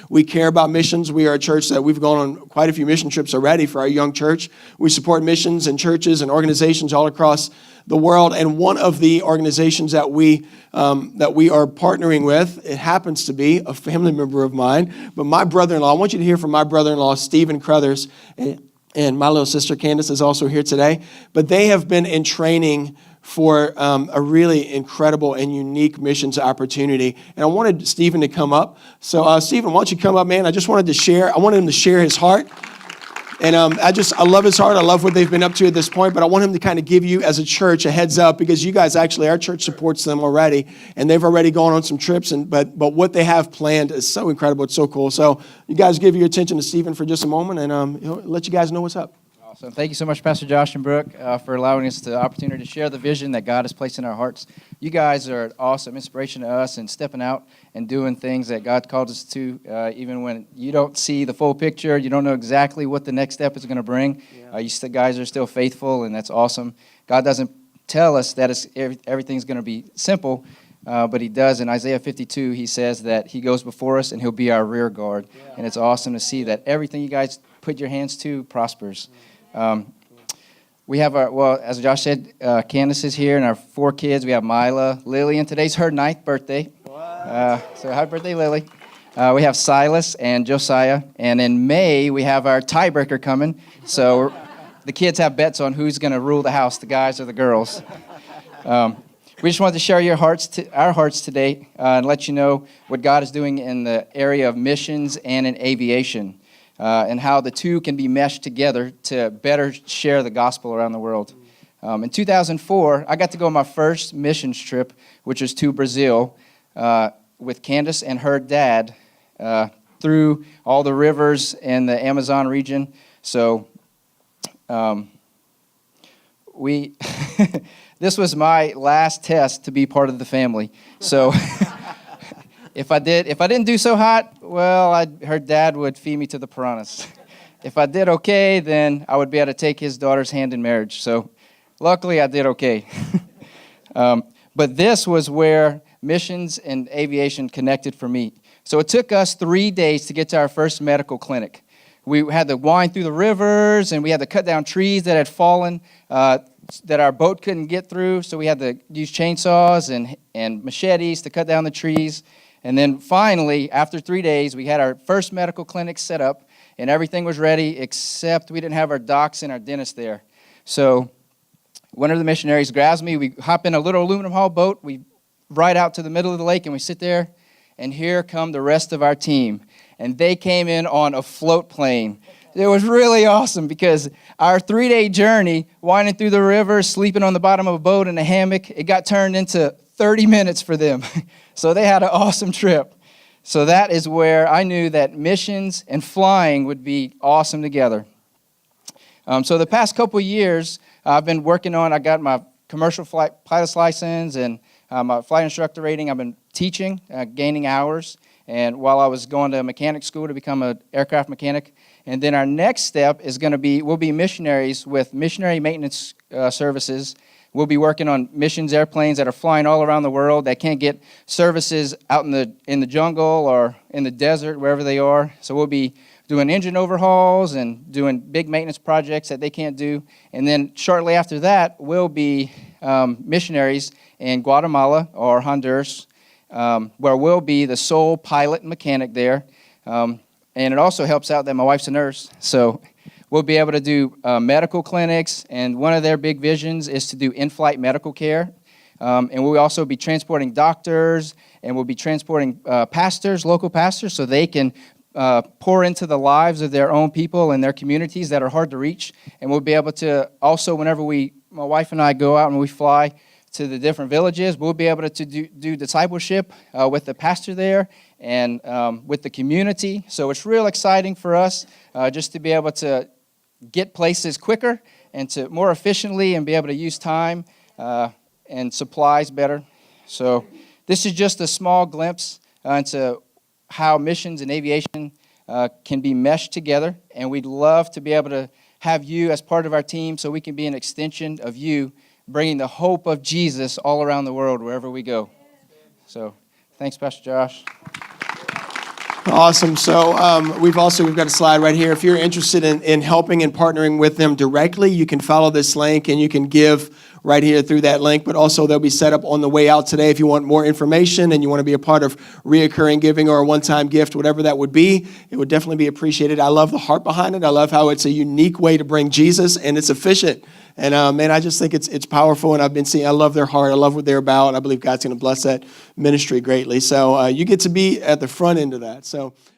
We care about missions. We are a church that we've gone on quite a few mission trips already for our young church. We support missions and churches and organizations all across the world. And one of the organizations that we are partnering with, it happens to be a family member of mine, but my brother-in-law. I want you to hear from my brother-in-law, Stephen Crothers, and my little sister Candace is also here today. But they have been in training for a really incredible and unique missions opportunity. And I wanted Stephen to come up. So Stephen, why don't you come up, man? I just wanted to share. I wanted him to share his heart. And I love his heart. I love what they've been up to at this point. But I want him to kind of give you, as a church, a heads up, because you guys actually, our church supports them already, and they've already gone on some trips. But what they have planned is so incredible. It's so cool. So you guys give your attention to Stephen for just a moment, and he'll let you guys know what's up. Awesome. Thank you so much, Pastor Josh and Brooke, for allowing us the opportunity to share the vision that God has placed in our hearts. You guys are an awesome inspiration to us and stepping out and doing things that God called us to, even when you don't see the full picture, you don't know exactly what the next step is going to bring. Yeah. You guys are still faithful, and that's awesome. God doesn't tell us that everything's going to be simple, but he does. In Isaiah 52, he says that he goes before us and he'll be our rear guard. Yeah. And it's awesome to see that everything you guys put your hands to prospers. We have as Josh said, Candace is here, and our 4 kids. We have Mila, Lily, and today's her 9th birthday. So happy birthday, Lily. We have Silas and Josiah, and in May we have our tiebreaker coming. So the kids have bets on who's going to rule the house, the guys or the girls. We just wanted to share our hearts today and let you know what God is doing in the area of missions and in aviation. And how the two can be meshed together to better share the gospel around the world. In 2004, I got to go on my first missions trip, which was to Brazil, with Candace and her dad through all the rivers in the Amazon region. So this was my last test to be part of the family. So If I didn't do so hot, well, her dad would feed me to the piranhas. If I did okay, then I would be able to take his daughter's hand in marriage. So luckily, I did okay. But this was where missions and aviation connected for me. So it took us 3 days to get to our first medical clinic. We had to wind through the rivers, and we had to cut down trees that had fallen that our boat couldn't get through. So we had to use chainsaws and machetes to cut down the trees. And then finally, after 3 days, we had our first medical clinic set up, and everything was ready, except we didn't have our docs and our dentist there. So one of the missionaries grabs me. We hop in a little aluminum hull boat. We ride out to the middle of the lake, and we sit there, and here come the rest of our team. And they came in on a float plane. It was really awesome because our 3-day journey, winding through the river, sleeping on the bottom of a boat in a hammock, it got turned into 30 minutes for them. So they had an awesome trip. So that is where I knew that missions and flying would be awesome together. So the past couple of years, I've been working on, I got my commercial pilot's license and my flight instructor rating. I've been teaching, gaining hours, and while I was going to mechanic school to become an aircraft mechanic. And then our next step is going to be, we'll be missionaries with missionary maintenance services. We'll be working on missions airplanes that are flying all around the world that can't get services out in the jungle or in the desert, wherever they are. So we'll be doing engine overhauls and doing big maintenance projects that they can't do. And then shortly after that, we'll be missionaries in Guatemala or Honduras, where we'll be the sole pilot and mechanic there. And it also helps out that my wife's a nurse, so we'll be able to do medical clinics, and one of their big visions is to do in-flight medical care. And we'll also be transporting doctors, and we'll be transporting pastors, local pastors, so they can pour into the lives of their own people and their communities that are hard to reach. And we'll be able to also, whenever my wife and I go out and we fly to the different villages, we'll be able to do discipleship with the pastor there and with the community. So it's real exciting for us just to be able to get places quicker and to more efficiently and be able to use time and supplies better. So this is just a small glimpse into how missions and aviation can be meshed together, and we'd love to be able to have you as part of our team so we can be an extension of you, bringing the hope of Jesus all around the world wherever we go. So thanks, Pastor Josh. Awesome. So we've got a slide right here. If you're interested in helping and partnering with them directly, you can follow this link and you can give right here through that link. But also they'll be set up on the way out today if you want more information and you want to be a part of reoccurring giving or a one-time gift, whatever that would be. It would definitely be appreciated. I love the heart behind it. I love how it's a unique way to bring Jesus and it's efficient. And man, I just think it's powerful, and I love their heart. I love what they're about. I believe God's going to bless that ministry greatly. So you get to be at the front end of that. So